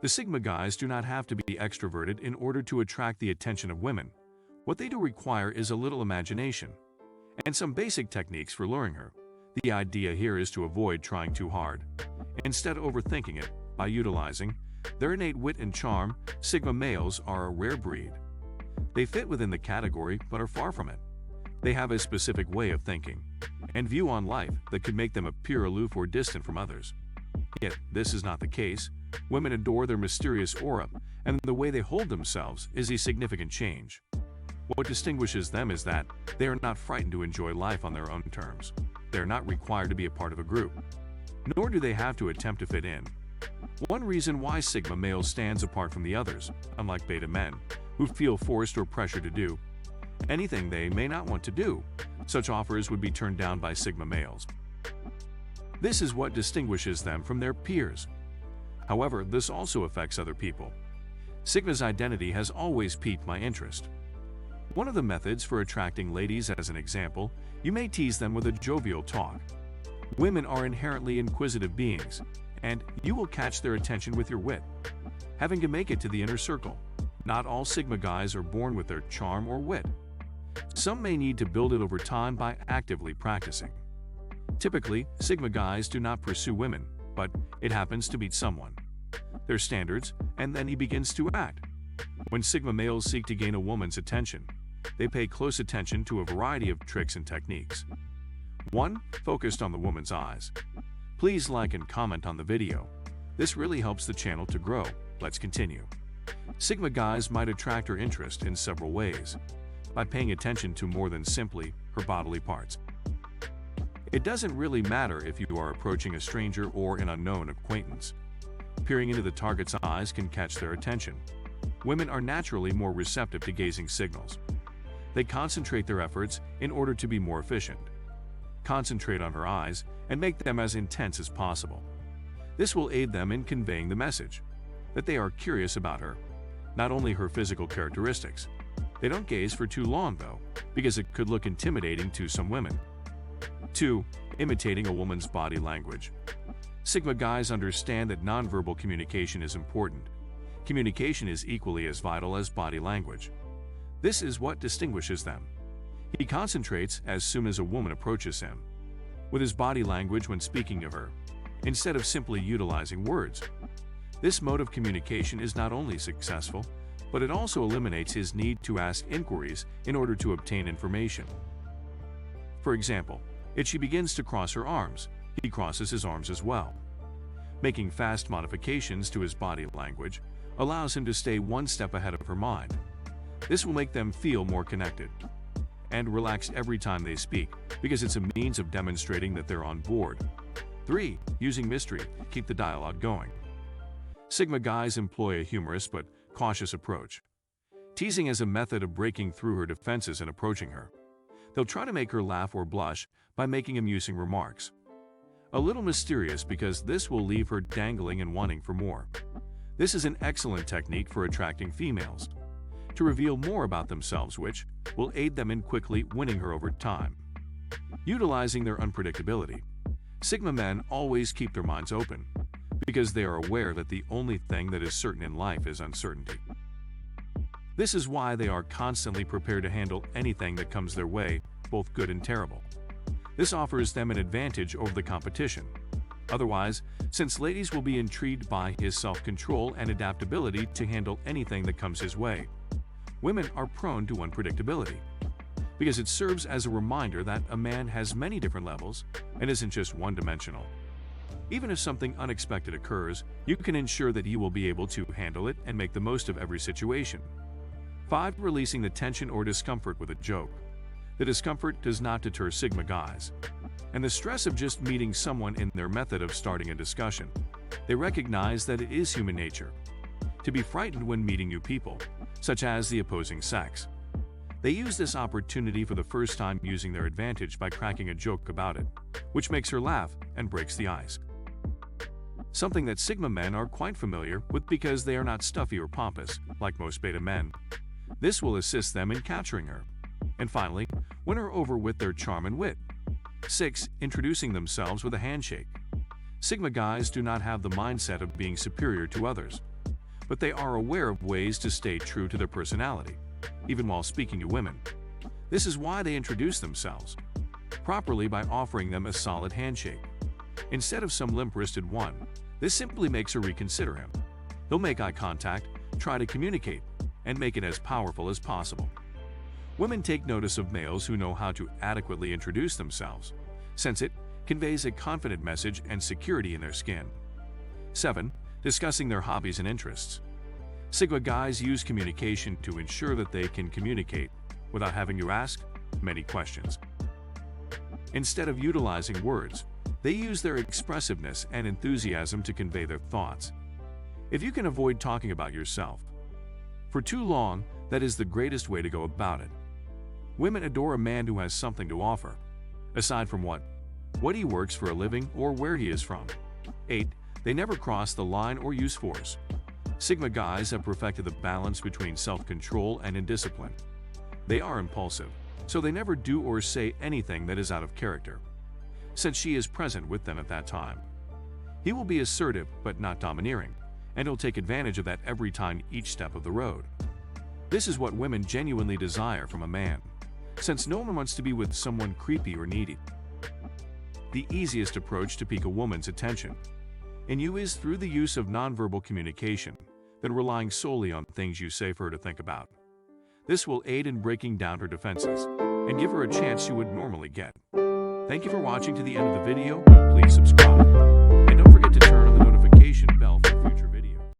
The Sigma guys do not have to be extroverted in order to attract the attention of women. What they do require is a little imagination and some basic techniques for luring her. The idea here is to avoid trying too hard. Instead, overthinking it by utilizing their innate wit and charm. Sigma males are a rare breed. They fit within the category but are far from it. They have a specific way of thinking and view on life that could make them appear aloof or distant from others. Yet, this is not the case. Women adore their mysterious aura, and the way they hold themselves is a significant change. What distinguishes them is that they are not frightened to enjoy life on their own terms. They are not required to be a part of a group, nor do they have to attempt to fit in. One reason why Sigma males stands apart from the others, unlike beta men, who feel forced or pressured to do anything they may not want to do, such offers would be turned down by Sigma males. This is what distinguishes them from their peers. However, this also affects other people. Sigma's identity has always piqued my interest. One of the methods for attracting ladies, as an example, you may tease them with a jovial talk. Women are inherently inquisitive beings, and you will catch their attention with your wit. Having to make it to the inner circle. Not all Sigma guys are born with their charm or wit. Some may need to build it over time by actively practicing. Typically, Sigma guys do not pursue women, but it happens to meet someone, their standards, and then he begins to act. When Sigma males seek to gain a woman's attention, they pay close attention to a variety of tricks and techniques. 1. Focused on the woman's eyes. Please like and comment on the video. This really helps the channel to grow. Let's continue. Sigma guys might attract her interest in several ways. By paying attention to more than simply her bodily parts. It doesn't really matter if you are approaching a stranger or an unknown acquaintance. Peering into the target's eyes can catch their attention. Women are naturally more receptive to gazing signals. They concentrate their efforts in order to be more efficient. Concentrate on her eyes and make them as intense as possible. This will aid them in conveying the message that they are curious about her, not only her physical characteristics. They don't gaze for too long, though, because it could look intimidating to some women. 2. Imitating a woman's body language. Sigma guys understand that nonverbal communication is important. Communication is equally as vital as body language. This is what distinguishes them. He concentrates as soon as a woman approaches him, with his body language when speaking to her, instead of simply utilizing words. This mode of communication is not only successful, but it also eliminates his need to ask inquiries in order to obtain information. For example, if she begins to cross her arms, he crosses his arms as well. Making fast modifications to his body language allows him to stay one step ahead of her mind. This will make them feel more connected and relaxed every time they speak, because it's a means of demonstrating that they're on board. 3. Using mystery to keep the dialogue going. Sigma guys employ a humorous but cautious approach. Teasing as a method of breaking through her defenses and approaching her. They'll try to make her laugh or blush by making amusing remarks. A little mysterious, because this will leave her dangling and wanting for more. This is an excellent technique for attracting females to reveal more about themselves, which will aid them in quickly winning her over time. Utilizing their unpredictability. Sigma men always keep their minds open, because they are aware that the only thing that is certain in life is uncertainty. This is why they are constantly prepared to handle anything that comes their way, both good and terrible. This offers them an advantage over the competition. Otherwise, since ladies will be intrigued by his self-control and adaptability to handle anything that comes his way, women are prone to unpredictability, because it serves as a reminder that a man has many different levels and isn't just one-dimensional. Even if something unexpected occurs, you can ensure that he will be able to handle it and make the most of every situation. 5. Releasing the tension or discomfort with a joke. The discomfort does not deter Sigma guys, and the stress of just meeting someone in their method of starting a discussion. They recognize that it is human nature to be frightened when meeting new people, such as the opposing sex. They use this opportunity for the first time, using their advantage by cracking a joke about it, which makes her laugh and breaks the ice. Something that Sigma men are quite familiar with, because they are not stuffy or pompous like most beta men. This will assist them in capturing her. And finally, win her over with their charm and wit. 6. Introducing themselves with a handshake. Sigma guys do not have the mindset of being superior to others. but they are aware of ways to stay true to their personality, even while speaking to women. This is why they introduce themselves properly by offering them a solid handshake, instead of some limp-wristed one. This simply makes her reconsider him. They'll make eye contact, try to communicate, and make it as powerful as possible. Women take notice of males who know how to adequately introduce themselves, since it conveys a confident message and security in their skin. 7. Discussing their hobbies and interests. Sigma guys use communication to ensure that they can communicate without having to ask many questions. Instead of utilizing words, they use their expressiveness and enthusiasm to convey their thoughts. If you can avoid talking about yourself for too long, that is the greatest way to go about it. Women adore a man who has something to offer, aside from what he works for a living or where he is from. 8. They never cross the line or use force. Sigma guys have perfected the balance between self-control and indiscipline. They are impulsive, so they never do or say anything that is out of character, since she is present with them at that time. He will be assertive but not domineering, and he'll take advantage of that every time each step of the road. This is what women genuinely desire from a man, since no one wants to be with someone creepy or needy. The easiest approach to pique a woman's attention in you is through the use of nonverbal communication than relying solely on things you say for her to think about. This will aid in breaking down her defenses and give her a chance she would normally get. Thank you for watching to the end of the video. Please subscribe.